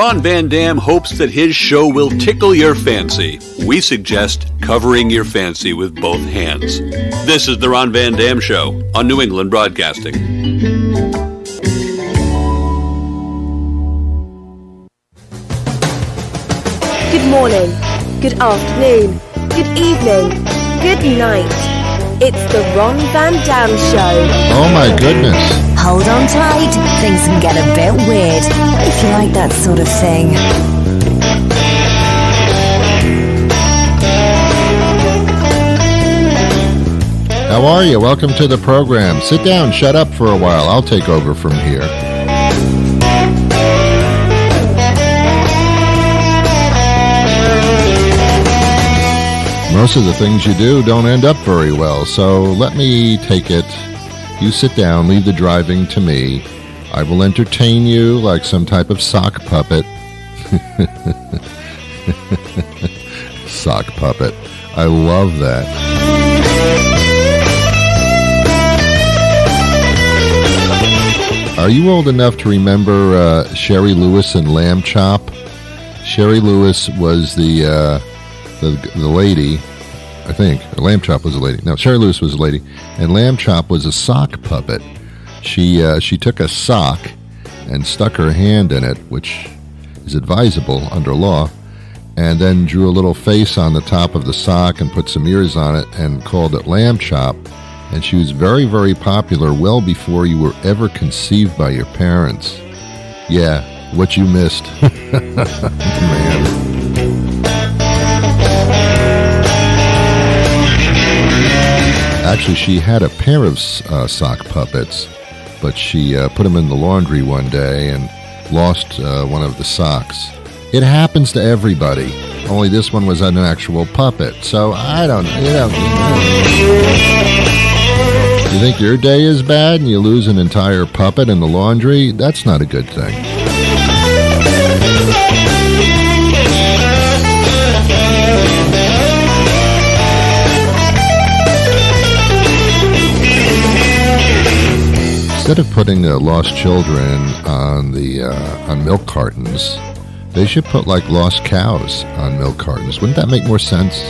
Ron Van Dam hopes that his show will tickle your fancy. We suggest covering your fancy with both hands. This is the Ron Van Dam Show on New England Broadcasting. Good morning, good afternoon, good evening, good night. It's the Ron Van Dam Show. Oh my goodness. Hold on tight, things can get a bit weird, if you like that sort of thing. How are you? Welcome to the program. Sit down, shut up for a while. I'll take over from here. Most of the things you do don't end up very well, so let me take it. You sit down, leave the driving to me. I will entertain you like some type of sock puppet. Sock puppet. I love that. Are you old enough to remember Sherry Lewis and Lamb Chop? Sherry Lewis was the lady, I think. Lamb Chop was a lady. No, Sherry Lewis was a lady, and Lamb Chop was a sock puppet. She took a sock and stuck her hand in it, which is advisable under law, and then drew a little face on the top of the sock and put some ears on it and called it Lamb Chop. And she was very, very popular well before you were ever conceived by your parents. Yeah, what you missed. Man. Actually, she had a pair of sock puppets, but she put them in the laundry one day and lost one of the socks. It happens to everybody, only this one was an actual puppet, so I don't, You think your day is bad and you lose an entire puppet in the laundry? That's not a good thing. Instead of putting lost children on milk cartons, they should put like lost cows on milk cartons. Wouldn't that make more sense?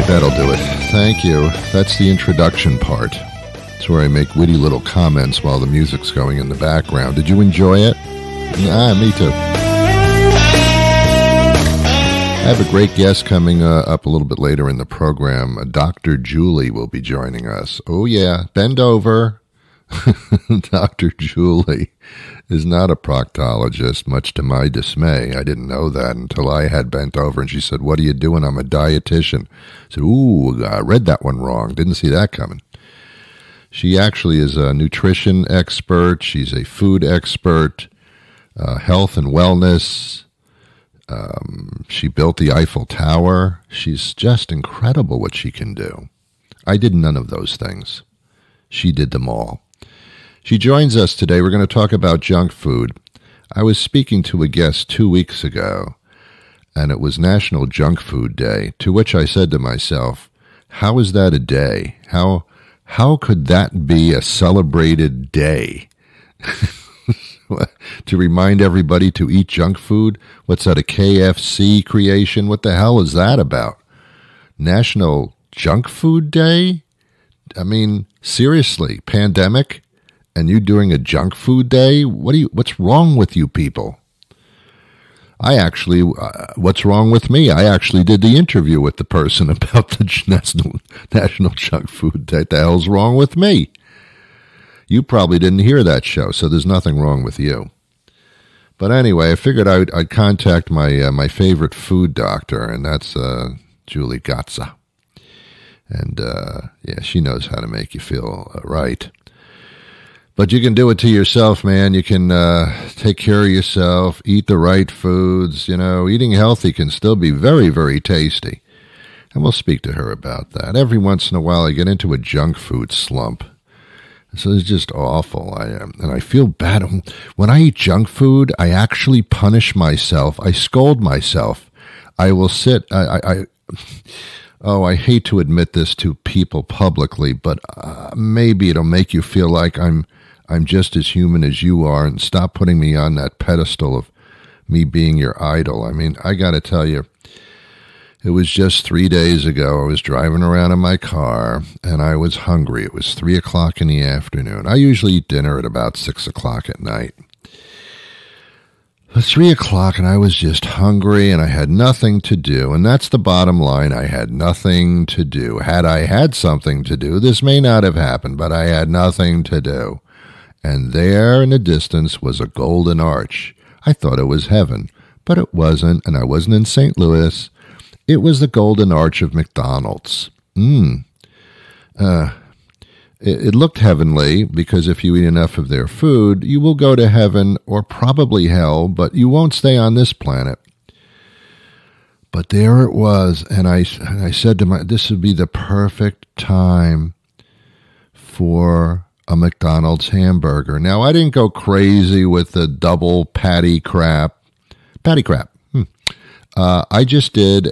That'll do it. Thank you. That's the introduction part. It's where I make witty little comments while the music's going in the background. Did you enjoy it? Me too. I have a great guest coming up a little bit later in the program. Dr. Julie will be joining us. Oh yeah, bend over. Dr. Julie is not a proctologist, much to my dismay. I didn't know that until I had bent over, and she said, "What are you doing? I'm a dietitian." I said, "Ooh, I read that one wrong. Didn't see that coming." She actually is a nutrition expert. She's a food expert, health and wellness. She built the Eiffel Tower. She's just incredible what she can do. I did none of those things. She did them all. She joins us today. We're going to talk about junk food. I was speaking to a guest 2 weeks ago, and it was National Junk Food Day, to which I said to myself, how is that a day? How could that be a celebrated day? To remind everybody to eat junk food? What's that, a KFC creation? What the hell is that about? National Junk Food Day? I mean, seriously, pandemic? And you doing a junk food day? What's wrong with you people? What's wrong with me? I actually did the interview with the person about the National Junk Food Day. What the hell's wrong with me? You probably didn't hear that show, so there's nothing wrong with you. But anyway, I figured I'd contact my favorite food doctor, and that's Julie Gatza. And yeah, she knows how to make you feel right. But you can do it to yourself, man. You can take care of yourself, eat the right foods. You know, eating healthy can still be very, very tasty. And we'll speak to her about that. Every once in a while, I get into a junk food slump. So it's just awful. And I feel bad. When I eat junk food, I actually punish myself. I scold myself. I will sit. I hate to admit this to people publicly, but maybe it'll make you feel like I'm just as human as you are, and stop putting me on that pedestal of me being your idol. I mean, I got to tell you, it was just 3 days ago. I was driving around in my car, and I was hungry. It was 3 o'clock in the afternoon. I usually eat dinner at about 6 o'clock at night. It was 3 o'clock, and I was just hungry, and I had nothing to do. And that's the bottom line. I had nothing to do. Had I had something to do, this may not have happened, but I had nothing to do. And there in the distance was a golden arch. I thought it was heaven, but it wasn't, and I wasn't in St. Louis. It was the golden arch of MacDonald's. It looked heavenly, because if you eat enough of their food, you will go to heaven or probably hell, but you won't stay on this planet. But there it was, and I said to myself, this would be the perfect time for a McDonald's hamburger. Now, I didn't go crazy with the double patty crap. I just did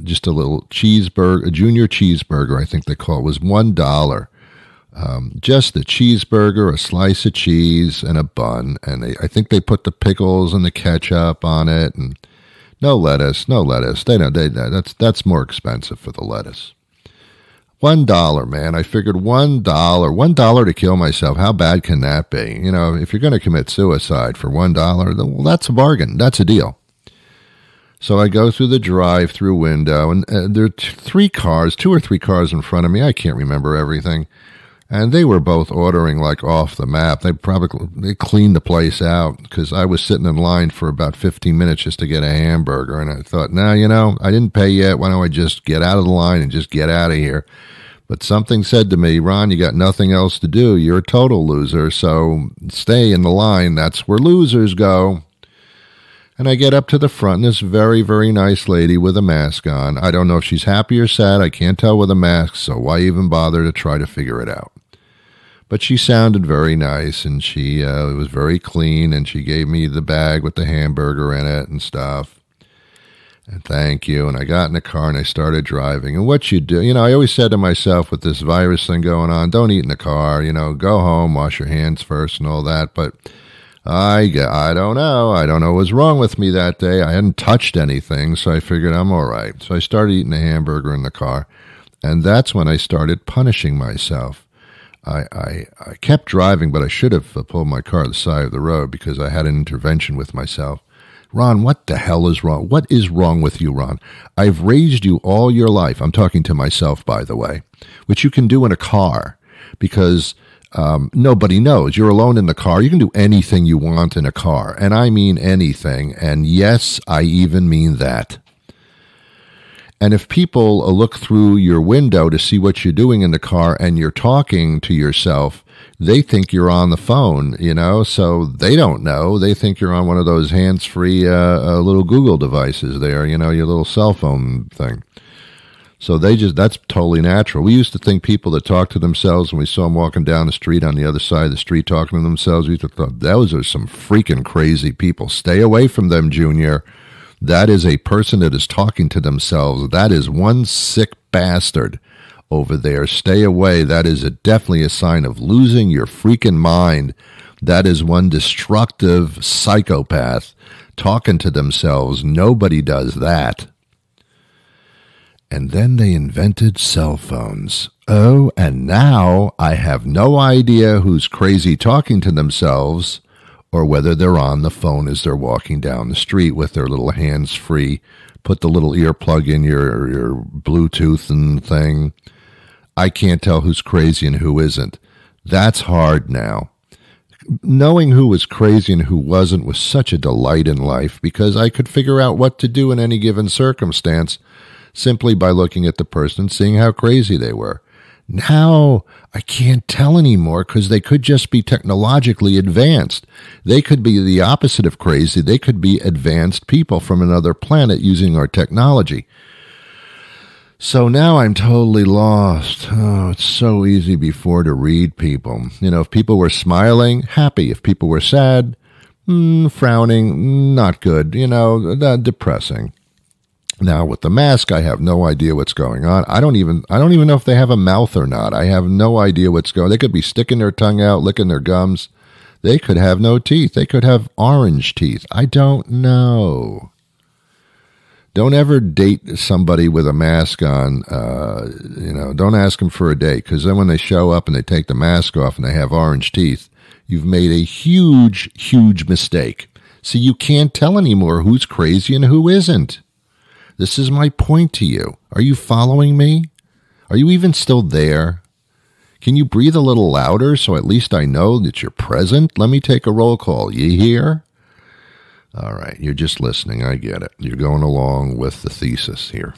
just a little cheeseburger, a junior cheeseburger, I think they call it. It was $1. Just the cheeseburger, a slice of cheese, and a bun. And I think they put the pickles and the ketchup on it, and no lettuce. That's more expensive for the lettuce. $1, man. I figured $1 to kill myself. How bad can that be? You know, if you're going to commit suicide for $1, well, that's a bargain. That's a deal. So I go through the drive-through window, and there are two or three cars in front of me. I can't remember everything. And they were both ordering like off the map. They cleaned the place out, because I was sitting in line for about 15 minutes just to get a hamburger. And I thought, I didn't pay yet. Why don't I just get out of the line and just get out of here? But something said to me, Ron, you got nothing else to do. You're a total loser. So stay in the line. That's where losers go. And I get up to the front, and this very, very nice lady with a mask on. I don't know if she's happy or sad. I can't tell with a mask, so why even bother to try to figure it out? But she sounded very nice, and she was very clean, and she gave me the bag with the hamburger in it and stuff. And thank you. And I got in the car, and I started driving. And what you do, I always said to myself, with this virus thing going on, don't eat in the car, go home, wash your hands first and all that. But I don't know. I don't know what was wrong with me that day. I hadn't touched anything, so I figured I'm all right. So I started eating a hamburger in the car, and that's when I started punishing myself. I kept driving, but I should have pulled my car to the side of the road, because I had an intervention with myself. Ron, what the hell is wrong? What is wrong with you, Ron? I've raised you all your life. I'm talking to myself, by the way, which you can do in a car, because nobody knows. You're alone in the car. You can do anything you want in a car. And I mean anything. And yes, I even mean that. And if people look through your window to see what you're doing in the car and you're talking to yourself, they think you're on the phone, so they don't know. They think you're on one of those hands-free little Google devices there, your little cell phone thing. So that's totally natural. We used to think people that talk to themselves, when we saw them walking down the street on the other side of the street talking to themselves, we used to thought, those are some freaking crazy people. Stay away from them, Junior. That is a person that is talking to themselves. That is one sick bastard over there. Stay away. That is definitely a sign of losing your freaking mind. That is one destructive psychopath talking to themselves. Nobody does that. And then they invented cell phones. Oh, and now I have no idea who's crazy talking to themselves, or whether they're on the phone as they're walking down the street with their little hands-free, put the little earplug in your Bluetooth and thing. I can't tell who's crazy and who isn't. That's hard now. Knowing who was crazy and who wasn't was such a delight in life, because I could figure out what to do in any given circumstance simply by looking at the person and seeing how crazy they were. Now, I can't tell anymore, because they could just be technologically advanced. They could be the opposite of crazy. They could be advanced people from another planet using our technology. So now I'm totally lost. Oh, it's so easy before to read people. If people were smiling, happy. If people were sad, frowning, not good. Depressing. Now with the mask, I have no idea what's going on. I don't even know if they have a mouth or not. I have no idea what's going on. They could be sticking their tongue out, licking their gums. They could have no teeth. They could have orange teeth. I don't know. Don't ever date somebody with a mask on. Don't ask them for a date, because then when they show up and they take the mask off and they have orange teeth, you've made a huge, huge mistake. See, you can't tell anymore who's crazy and who isn't. This is my point to you. Are you following me? Are you even still there? Can you breathe a little louder so at least I know that you're present? Let me take a roll call. You here? All right, you're just listening. I get it. You're going along with the thesis here.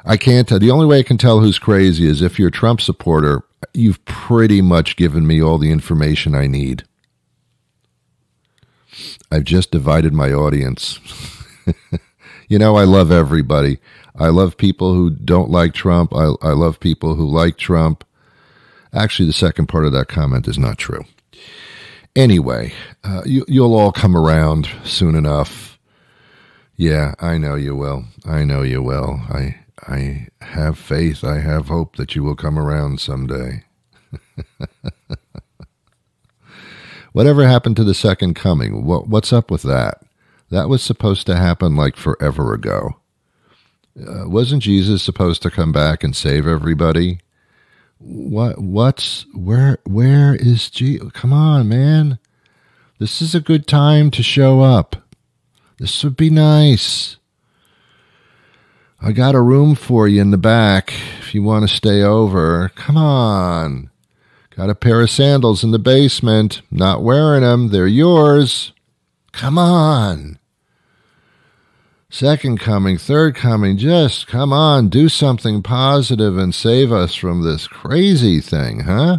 I can't tell. The only way I can tell who's crazy is if you're a Trump supporter, you've pretty much given me all the information I need. I've just divided my audience. I love everybody. I love people who don't like Trump. I love people who like Trump. Actually, the second part of that comment is not true. Anyway, you'll all come around soon enough. Yeah, I know you will. I know you will. I have faith. I have hope that you will come around someday. Whatever happened to the second coming? What's up with that? That was supposed to happen like forever ago. Wasn't Jesus supposed to come back and save everybody? Where is Jesus? Come on, man. This is a good time to show up. This would be nice. I got a room for you in the back if you want to stay over. Come on. Got a pair of sandals in the basement. Not wearing them. They're yours. Come on. Second coming, third coming, just come on, do something positive and save us from this crazy thing, huh?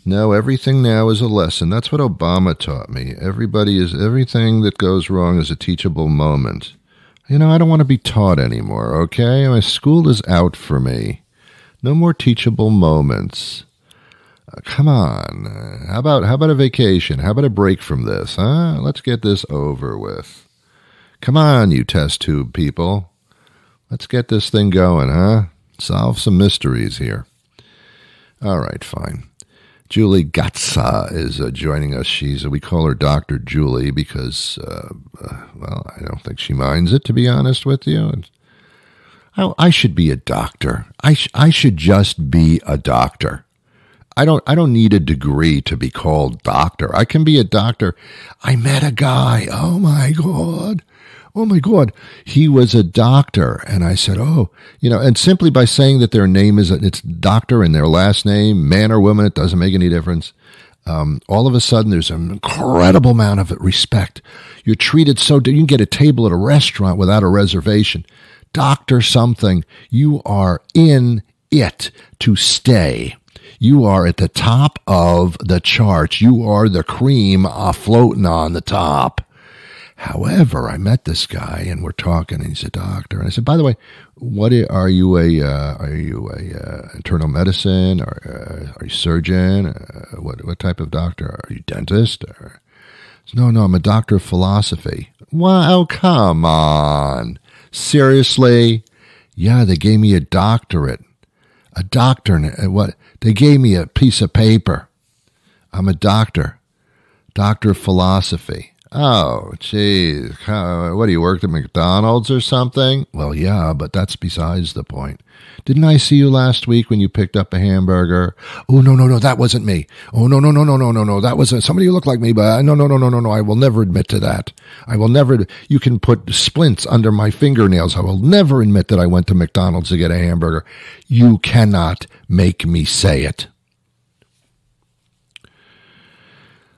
No, everything now is a lesson. That's what Obama taught me. Everything that goes wrong is a teachable moment. I don't want to be taught anymore, okay? My school is out for me. No more teachable moments. Come on. How about a vacation? How about a break from this, huh? Let's get this over with. Come on, you test tube people. Let's get this thing going, huh? Solve some mysteries here. All right, fine. Julie Gatza is joining us. We call her Dr. Julie because, I don't think she minds it, to be honest with you. I should be a doctor. I should just be a doctor. I don't need a degree to be called doctor. I can be a doctor. I met a guy. Oh my God. He was a doctor. And I said, and simply by saying that their name it's doctor and their last name, man or woman, it doesn't make any difference. All of a sudden there's an incredible amount of respect. You're treated you can get a table at a restaurant without a reservation. Doctor something, you are in it to stay. You are at the top of the charts. You are the cream floating on the top. However, I met this guy and we're talking, and he's a doctor. And I said, by the way, are you a internal medicine, or are you surgeon? What type of doctor? Are you dentist? No, I'm a doctor of philosophy. Wow, come on. Seriously? Yeah, they gave me a doctorate. A doctor, what? They gave me a piece of paper. I'm a doctor of philosophy. Oh, geez. What, do you work at MacDonald's or something? Well, yeah, but that's besides the point. Didn't I see you last week when you picked up a hamburger? Oh, no, that wasn't me. Oh, no, that wasn't somebody who looked like me, but no, I will never admit to that. I will never, you can put splints under my fingernails. I will never admit that I went to McDonald's to get a hamburger. You cannot make me say it.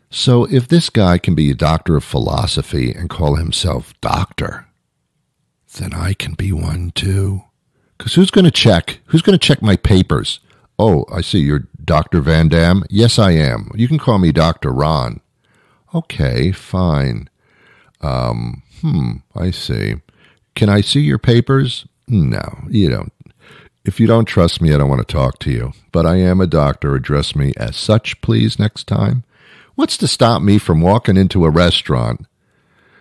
So if this guy can be a doctor of philosophy and call himself doctor, then I can be one too. Because who's going to check? Who's going to check my papers? Oh, I see, you're Dr. Van Dam? Yes, I am. You can call me Dr. Ron. Okay, fine. I see. Can I see your papers? No, you don't. If you don't trust me, I don't want to talk to you. But I am a doctor. Address me as such, please, next time. What's to stop me from walking into a restaurant?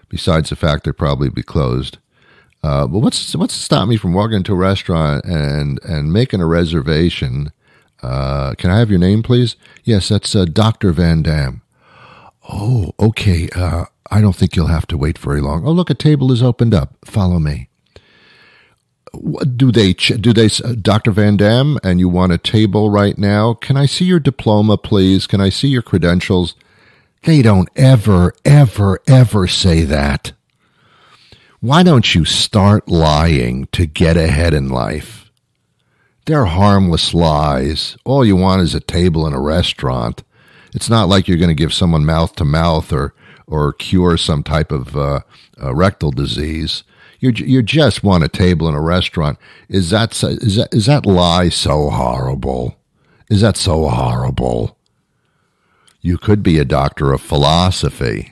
Besides the fact they'd probably be closed. But what's to stop me from walking into a restaurant and making a reservation? Can I have your name, please? Yes, that's Dr. Van Dam. Oh, okay. I don't think you'll have to wait very long. Oh, look, a table is opened up. Follow me. Do they, Dr. Van Dam, and you want a table right now? Can I see your diploma, please? Can I see your credentials? They don't ever say that. Why don't you start lying to get ahead in life? They're harmless lies. All you want is a table in a restaurant. It's not like you're going to give someone mouth to mouth or cure some type of rectal disease. You just want a table in a restaurant. Is that lie so horrible? Is that so horrible? You could be a doctor of philosophy.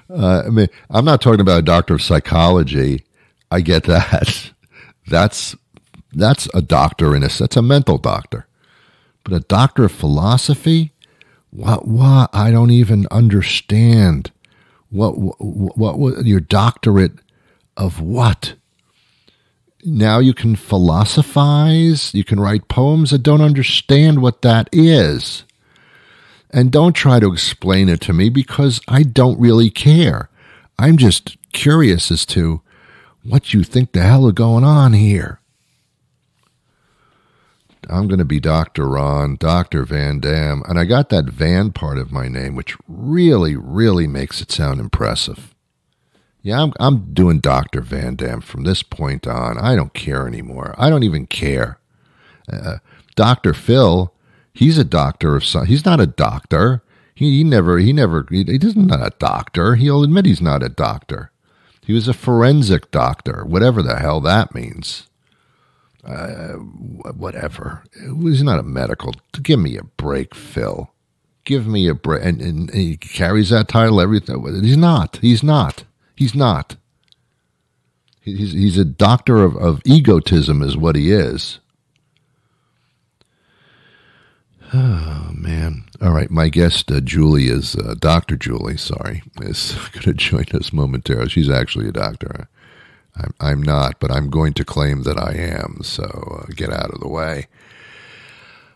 I mean, I'm not talking about a doctor of psychology. I get that. That's a doctor that's a mental doctor. But a doctor of philosophy? What? I don't even understand. What your doctorate of what? Now you can philosophize, you can write poems. I don't understand what that is. And don't try to explain it to me because I don't really care. I'm just curious as to what you think the hell is going on here. I'm going to be Dr. Ron, Dr. Van Dam, and I got that Van part of my name, which really, really makes it sound impressive. Yeah, I'm doing Dr. Van Dam from this point on. I don't care anymore. I don't even care. Dr. Phil, he's a doctor of some. He's not a doctor. He's not a doctor. He'll admit he's not a doctor. He was a forensic doctor, whatever the hell that means. Whatever. He's not a medical. Give me a break, Phil. Give me a break. And he carries that title. Everything. He's not. He's a doctor of egotism, is what he is. Oh man! All right, my guest Julie is Dr. Julie. Sorry, is going to join us momentarily. She's actually a doctor. I'm not, but I'm going to claim that I am, so get out of the way.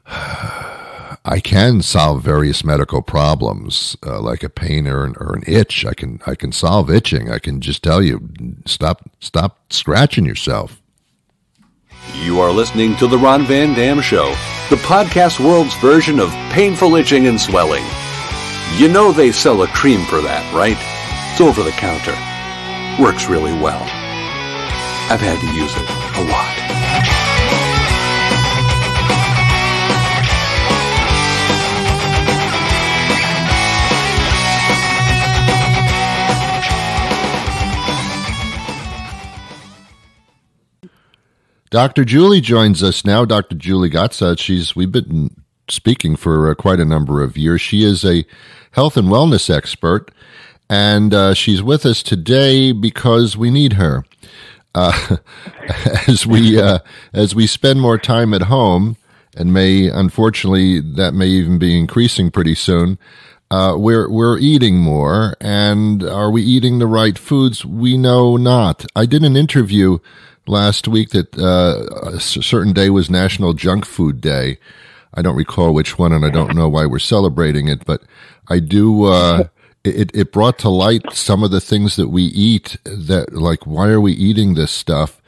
I can solve various medical problems, like a pain or an itch. I can solve itching. I can just tell you, stop scratching yourself. You are listening to The Ron Van Dam Show, the podcast world's version of painful itching and swelling. You know they sell a cream for that, right? It's over the counter. Works really well. I've had to use it a lot. Dr. Julie joins us now. Dr. Julie Gatza. We've been speaking for quite a number of years. She is a health and wellness expert, and she's with us today because we need her. As we spend more time at home, and unfortunately that may even be increasing pretty soon, we're eating more, and are we eating the right foods? We know not. I did an interview last week that a certain day was National Junk Food Day. I don't recall which one, and I don't know why we're celebrating it, but I do. It brought to light some of the things that we eat that, like, why are we eating this stuff?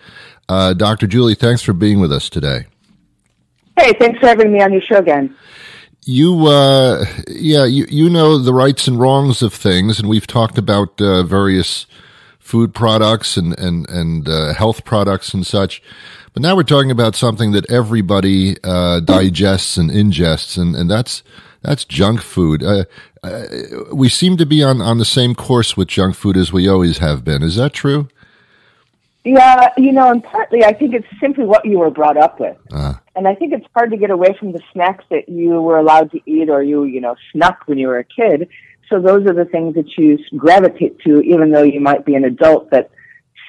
Dr. Julie, thanks for being with us today. Hey, thanks for having me on your show again. You know the rights and wrongs of things, and we've talked about various food products and health products and such. But now we're talking about something that everybody digests and ingests, and that's junk food. We seem to be on the same course with junk food as we always have been. Is that true? Yeah, and partly I think it's simply what you were brought up with. And I think it's hard to get away from the snacks that you were allowed to eat or you snuck when you were a kid. So those are the things that you gravitate to, even though you might be an adult that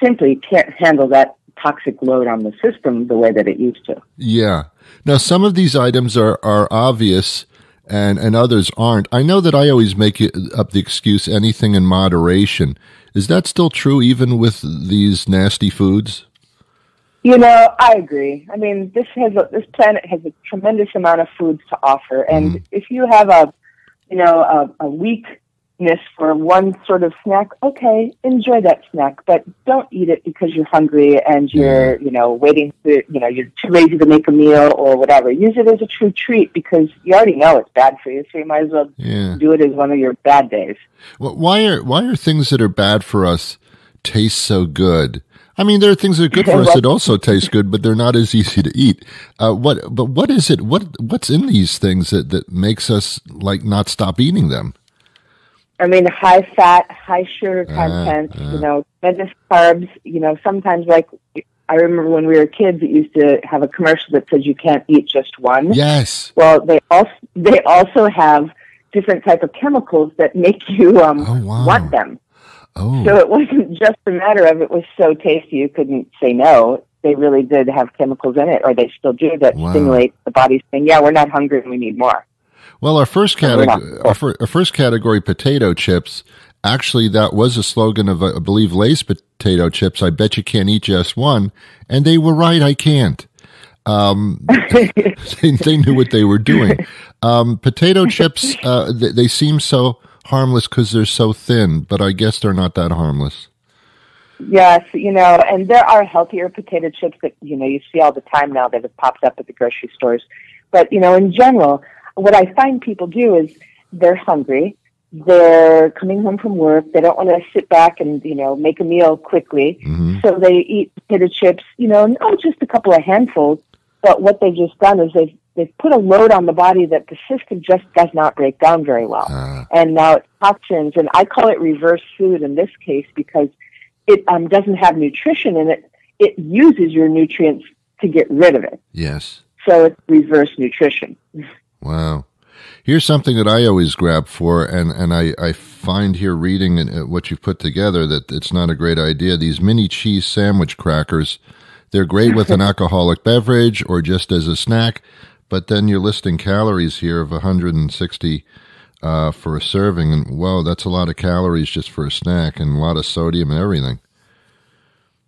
simply can't handle that toxic load on the system the way that it used to. Yeah. Now, some of these items are obvious and others aren't. I know that I always make up the excuse anything in moderation. Is that still true even with these nasty foods? I agree. I mean, this planet has a tremendous amount of foods to offer, and if you have a weakness for one sort of snack, okay, enjoy that snack, but don't eat it because you're hungry and you're, waiting to, you're too lazy to make a meal or whatever. Use it as a true treat because you already know it's bad for you, so you might as well do it as one of your bad days. Well, why are things that are bad for us taste so good? I mean, there are things that are good for us that also taste good, but they're not as easy to eat. What is it? What's in these things that makes us like not stop eating them? I mean, high fat, high sugar content, tremendous carbs. Sometimes like I remember when we were kids, it used to have a commercial that says you can't eat just one. Yes. Well, they also have different type of chemicals that make you want them. Oh. So it wasn't just a matter of it was so tasty you couldn't say no. They really did have chemicals in it, or they still do, that stimulate the body saying, yeah, we're not hungry and we need more. Well, our first category, potato chips, actually that was a slogan of, I believe, Lay's potato chips. I bet you can't eat just one. And they were right, I can't. They knew what they were doing. Potato chips, they seem so harmless because they're so thin, but I guess they're not that harmless. Yes, and there are healthier potato chips that, you see all the time now that have popped up at the grocery stores. But, in general, what I find people do is they're hungry, they're coming home from work, they don't want to sit back and, make a meal quickly, so they eat potato chips, just a couple of handfuls, but what they've just done is they've put a load on the body that the system just does not break down very well. And now it's toxins, and I call it reverse food in this case because it doesn't have nutrition in it. It uses your nutrients to get rid of it. Yes. So it's reverse nutrition. Wow. Here's something that I always grab for, and I find here reading what you've put together that it's not a great idea. These mini cheese sandwich crackers, they're great with an alcoholic beverage or just as a snack, but then you're listing calories here of 160 for a serving, and whoa, that's a lot of calories just for a snack and a lot of sodium and everything.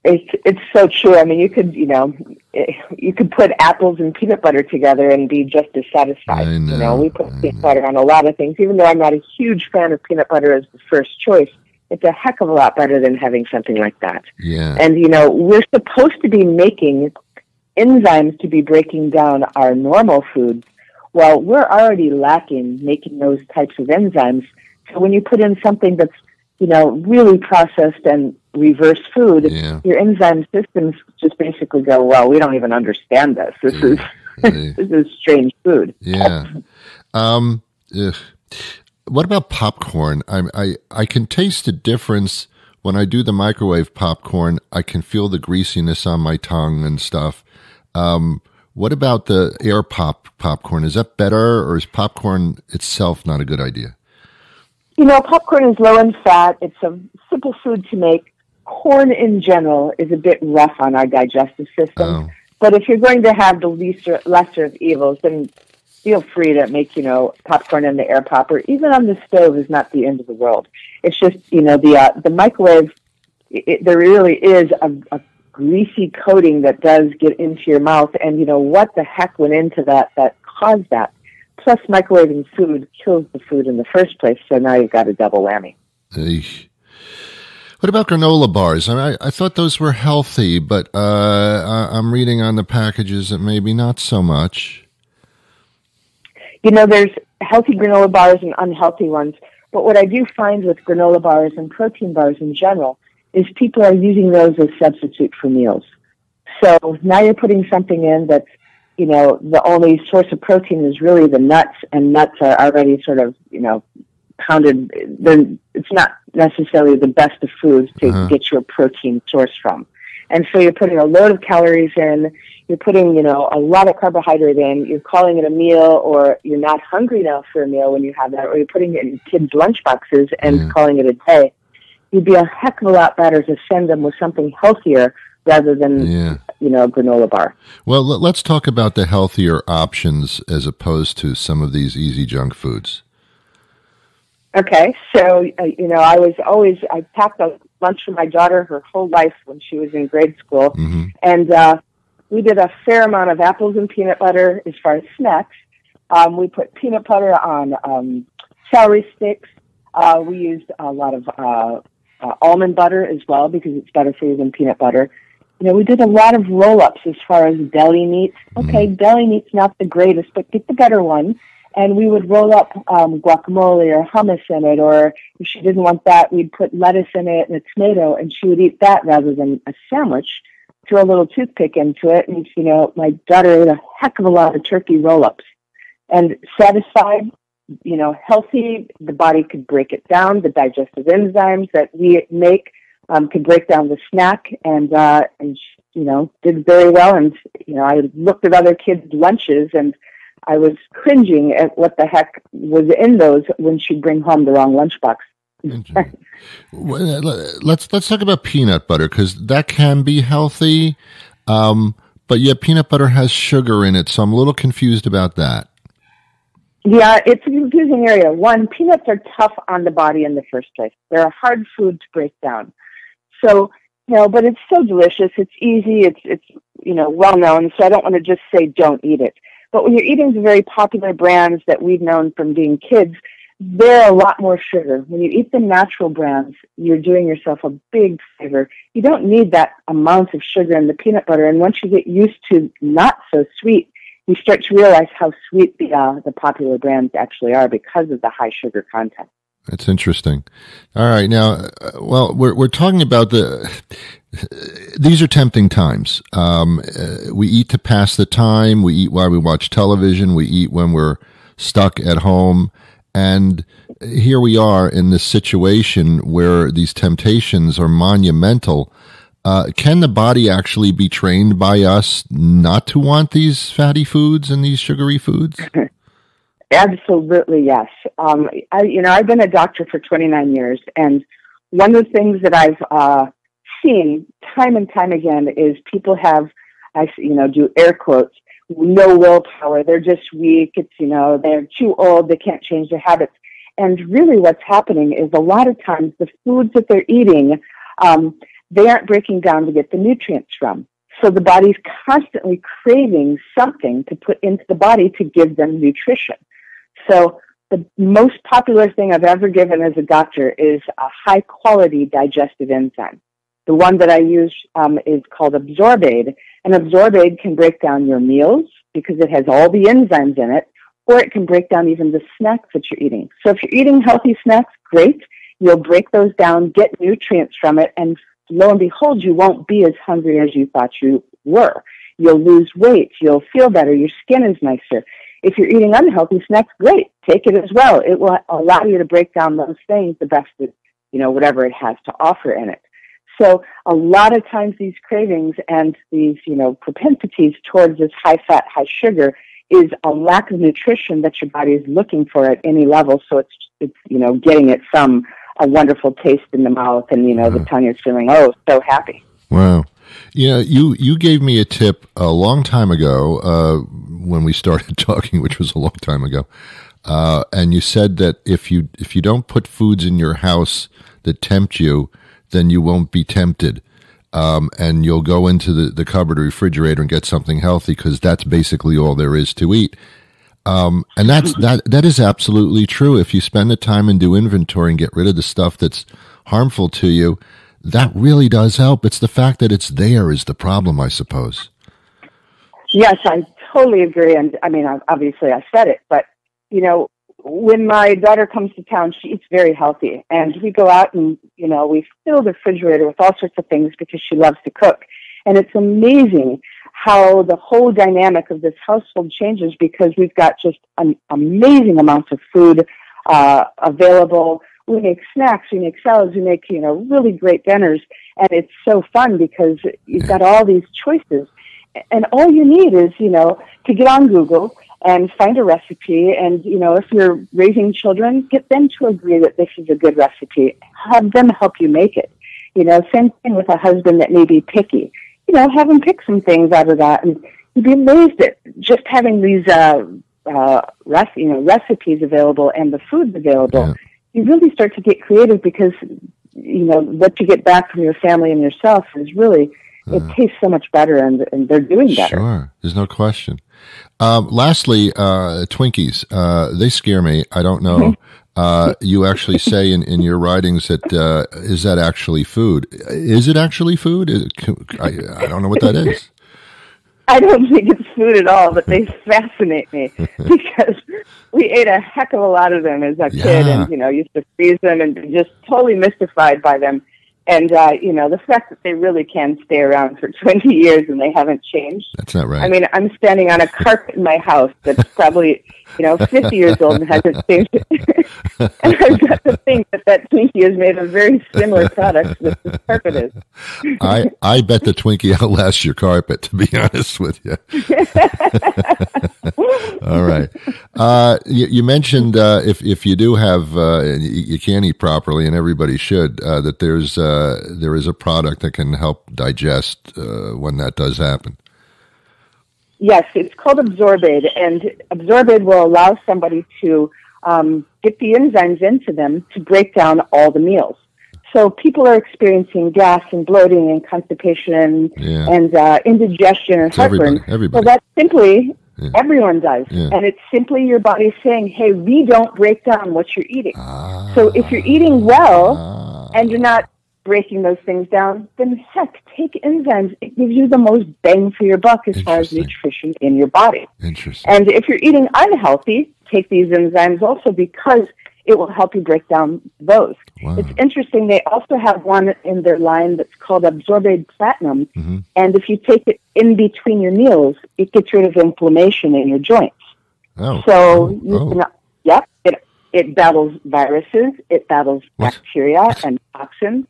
It's so true. I mean, you could put apples and peanut butter together and be just as satisfied. I know. We put peanut butter on a lot of things, even though I'm not a huge fan of peanut butter as the first choice. It's a heck of a lot better than having something like that. Yeah. And, we're supposed to be making enzymes to be breaking down our normal foods. Well, we're already lacking making those types of enzymes. So when you put in something that's, really processed and reverse food, your enzyme systems just basically go, well, we don't even understand this. This is strange food. Yeah. What about popcorn? I can taste the difference when I do the microwave popcorn. I can feel the greasiness on my tongue and stuff. What about the air popcorn? Is that better, or is popcorn itself not a good idea? Popcorn is low in fat. It's a simple food to make. Corn in general is a bit rough on our digestive system. Oh. But if you're going to have the lesser of evils, then feel free to make, popcorn in the air popper. Even on the stove is not the end of the world. It's just, the microwave, there really is a greasy coating that does get into your mouth. And, what the heck went into that caused that? Plus, microwaving food kills the food in the first place, so now you've got a double whammy. What about granola bars? I thought those were healthy, but I'm reading on the packages that maybe not so much. There's healthy granola bars and unhealthy ones, but what I do find with granola bars and protein bars in general is people are using those as substitute for meals. So now you're putting something in that's, the only source of protein is really the nuts, and nuts are already sort of, pounded. It's not necessarily the best of foods to get your protein source from. And so you're putting a load of calories in, you're putting, a lot of carbohydrate in, you're calling it a meal, or you're not hungry now for a meal when you have that, or you're putting it in kids' lunch boxes and calling it a day. You'd be a heck of a lot better to send them with something healthier rather than, a granola bar. Well, let's talk about the healthier options as opposed to some of these easy junk foods. Okay, so, I packed a lunch for my daughter her whole life when she was in grade school, and we did a fair amount of apples and peanut butter as far as snacks. We put peanut butter on celery sticks. We used a lot of almond butter as well because it's better for you than peanut butter. We did a lot of roll-ups as far as deli meat. Okay, deli meat's not the greatest, but get the better one. And we would roll up guacamole or hummus in it, or if she didn't want that, we'd put lettuce in it and a tomato, and she would eat that rather than a sandwich. Threw a little toothpick into it, and, my daughter ate a heck of a lot of turkey roll-ups. And satisfied, healthy, the body could break it down. The digestive enzymes that we make could break down the snack, and did very well. And, I looked at other kids' lunches, and I was cringing at what the heck was in those when she'd bring home the wrong lunchbox. Let's talk about peanut butter, because that can be healthy, but yet peanut butter has sugar in it, so I'm a little confused about that. Yeah, it's a confusing area. One, peanuts are tough on the body in the first place. They're a hard food to break down. So, but it's so delicious. It's easy. It's well known. So I don't want to just say don't eat it. But when you're eating the very popular brands that we've known from being kids, they're a lot more sugar. When you eat the natural brands, you're doing yourself a big favor. You don't need that amount of sugar in the peanut butter. And once you get used to not so sweet, you start to realize how sweet the popular brands actually are because of the high sugar content. That's interesting. All right. Now, we're talking about these are tempting times. We eat to pass the time. We eat while we watch television. We eat when we're stuck at home. And here we are in this situation where these temptations are monumental. Can the body actually be trained by us not to want these fatty foods and these sugary foods? Absolutely, yes. I've been a doctor for 29 years, and one of the things that I've seen time and time again is people have, do air quotes, no willpower. They're just weak. It's, they're too old. They can't change their habits. And really what's happening is a lot of times the foods that they're eating, they aren't breaking down to get the nutrients from. So the body's constantly craving something to put into the body to give them nutrition. So the most popular thing I've ever given as a doctor is a high-quality digestive enzyme. The one that I use is called Absorbaid, and Absorbaid can break down your meals because it has all the enzymes in it, or it can break down even the snacks that you're eating. So if you're eating healthy snacks, great. You'll break those down, get nutrients from it, and lo and behold, you won't be as hungry as you thought you were. You'll lose weight. You'll feel better. Your skin is nicer. If you're eating unhealthy snacks, great. Take it as well. It will allow you to break down those things the best that, whatever it has to offer in it. So a lot of times these cravings and these, propensities towards this high-fat, high-sugar is a lack of nutrition that your body is looking for at any level. So it's getting it from a wonderful taste in the mouth and, the tongue is feeling, so happy. Wow. You gave me a tip a long time ago when we started talking, which was a long time ago. And you said that if you don't put foods in your house that tempt you, then you won't be tempted. And you'll go into the cupboard or refrigerator and get something healthy because that's basically all there is to eat. And that is absolutely true. If you spend the time and do inventory and get rid of the stuff that's harmful to you, that really does help. It's the fact that it's there is the problem, I suppose. Yes, I totally agree. And I mean, obviously I said it, but when my daughter comes to town, she eats very healthy. And we go out and, we fill the refrigerator with all sorts of things because she loves to cook. And it's amazing how the whole dynamic of this household changes because we've got just an amazing amounts of food available. We make snacks, we make salads, we make, really great dinners. And it's so fun because you've got all these choices. And all you need is, to get on Google and find a recipe. And, if you're raising children, get them to agree that this is a good recipe. Have them help you make it. Same thing with a husband that may be picky. Have him pick some things out of that. And you'd be amazed at just having these recipes available and the foods available. Yeah. You really start to get creative because, what you get back from your family and yourself is really, it tastes so much better, and they're doing better. Sure, there's no question. Lastly, Twinkies, they scare me. I don't know. You actually say in your writings that, is that actually food? Is it actually food? I don't know what that is. I don't think it's food at all, but they fascinate me because we ate a heck of a lot of them as a kid and, used to freeze them and be just totally mystified by them. And, the fact that they really can stay around for 20 years and they haven't changed. That's not right. I mean, I'm standing on a carpet in my house that's probably, 50 years old and hasn't changed. And I've got to think that Twinkie is made of very similar products that this carpet is. I bet the Twinkie outlasts your carpet, to be honest with you. All right. You mentioned if you do have, you can't eat properly, and everybody should, that there is a product that can help digest when that does happen. Yes, it's called Absorbaid, and Absorbaid will allow somebody to get the enzymes into them to break down all the meals. So people are experiencing gas and bloating and constipation and indigestion and heartburn. Everybody. Well, that's simply, everyone does. Yeah. And it's simply your body saying, hey, we don't break down what you're eating. So if you're eating well and you're not breaking those things down, then heck, take enzymes. It gives you the most bang for your buck as far as nutrition in your body. Interesting. And if you're eating unhealthy, take these enzymes also because it will help you break down those. Wow. It's interesting. They also have one in their line that's called Absorbaid Platinum. Mm-hmm. And if you take it in between your meals, it gets rid of inflammation in your joints. It battles viruses, it battles bacteria and toxins.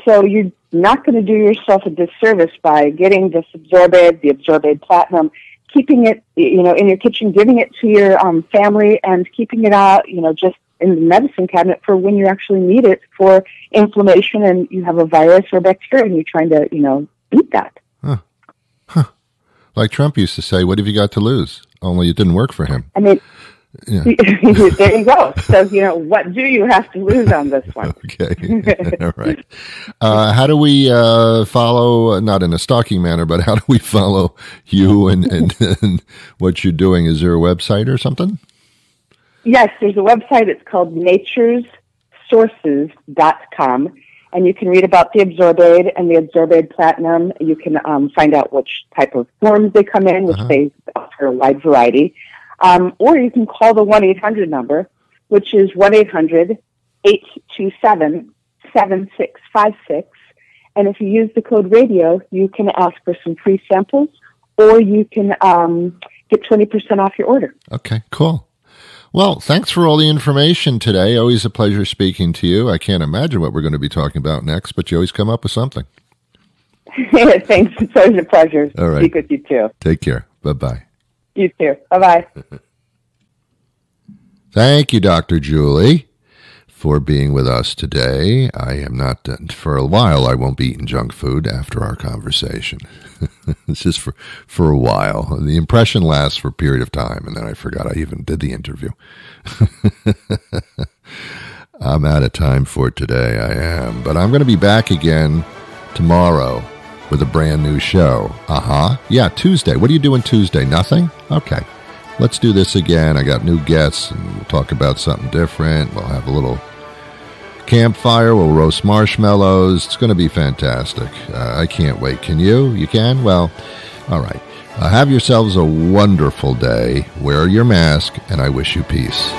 So you're not going to do yourself a disservice by getting this Absorbaid, the Absorbaid Platinum, keeping it, in your kitchen, giving it to your family, and keeping it out, just in the medicine cabinet for when you actually need it for inflammation and you have a virus or bacteria and you're trying to, beat that. Like Trump used to say, what have you got to lose? Only it didn't work for him. I mean, there you go. So, what do you have to lose on this one? Okay. All right. How do we follow, not in a stalking manner, but how do we follow you and what you're doing? Is there a website or something? Yes, there's a website. It's called naturesources.com. And you can read about the Absorbaid and the Absorbaid Platinum. You can find out which type of forms they come in, which they offer a wide variety. Or you can call the 1-800 number, which is 1-800-827-7656. And if you use the code radio, you can ask for some free samples, or you can get 20% off your order. Okay, cool. Well, thanks for all the information today. Always a pleasure speaking to you. I can't imagine what we're going to be talking about next, but you always come up with something. Thanks. It's always a pleasure to speak with you, too. Take care. Bye-bye. You too. Bye-bye. Thank you, Dr. Julie, for being with us today. I am not, for a while, I won't be eating junk food after our conversation. It's just for a while. The impression lasts for a period of time, and then I forgot I even did the interview. I'm out of time for today, I am. But I'm going to be back again tomorrow with a brand new show. Yeah, Tuesday. What are you doing Tuesday? Nothing? Okay. Let's do this again. I got new guests, and we'll talk about something different. We'll have a little campfire. We'll roast marshmallows. It's going to be fantastic. I can't wait. Can you? You can? Well, all right. Have yourselves a wonderful day. Wear your mask, and I wish you peace.